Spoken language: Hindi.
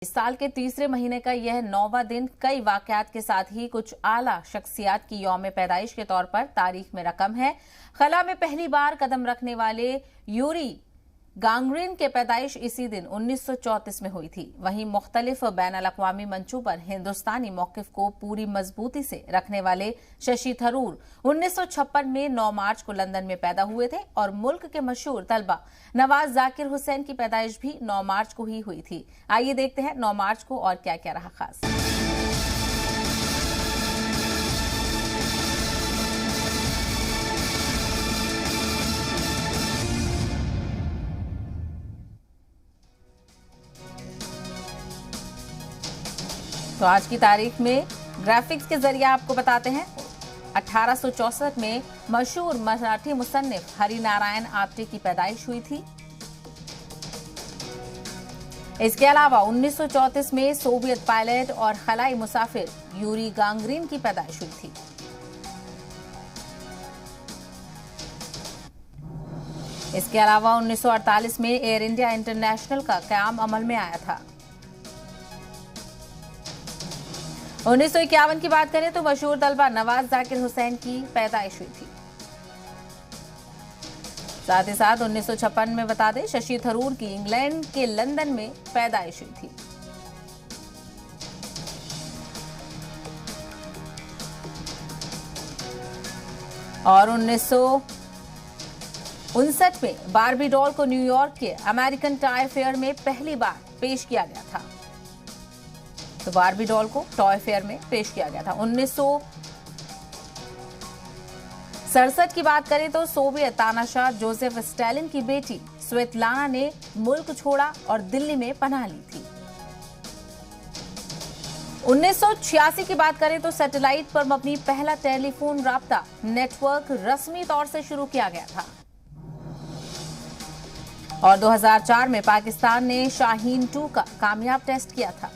इस साल के तीसरे महीने का यह 9वां दिन कई वाकयात के साथ ही कुछ आला शख्सियात की यौम पैदाइश के तौर पर तारीख में रकम है। खला में पहली बार कदम रखने वाले यूरी गांगरिन के पैदाइश इसी दिन 1934 में हुई थी। वहीं मुख्तलिफ बैनुल-अक़वामी मंचों पर हिंदुस्तानी मौक़िफ़ को पूरी मजबूती से रखने वाले शशि थरूर 1956 में 9 मार्च को लंदन में पैदा हुए थे और मुल्क के मशहूर तलबा नवाज जाकिर हुसैन की पैदाइश भी 9 मार्च को ही हुई थी। आइए देखते हैं 9 मार्च को और क्या क्या रहा खास। तो आज की तारीख में ग्राफिक्स के जरिए आपको बताते हैं 1864 में मशहूर मराठी मुसन्निफ हरिनारायण आप्टे की पैदाइश हुई थी। इसके अलावा 1934 में सोवियत पायलट और खलाई मुसाफिर यूरी गांगरिन की पैदाइश हुई थी। इसके अलावा 1948 में एयर इंडिया इंटरनेशनल का क़याम अमल में आया था। 1951 की बात करें तो मशहूर तलबा नवाज जाकिर हुसैन की पैदाइश हुई थी। साथ ही साथ 1956 में बता दें शशि थरूर की इंग्लैंड के लंदन में पैदाइश हुई थी। और 1959 में बार्बी डॉल को न्यूयॉर्क के अमेरिकन टॉय फेयर में पहली बार पेश किया गया था। तो बार्बी डॉल को टॉय फेयर में पेश किया गया था। 1967 की बात करें तो सोवियत तानाशाह जोसेफ स्टालिन की बेटी स्वेतलाना ने मुल्क छोड़ा और दिल्ली में पनाह ली थी। 1986 की बात करें तो सैटेलाइट पर मबनी पहला टेलीफोन राब्ता नेटवर्क रस्मी तौर से शुरू किया गया था। और 2004 में पाकिस्तान ने शाहीन 2 का कामयाब टेस्ट किया था।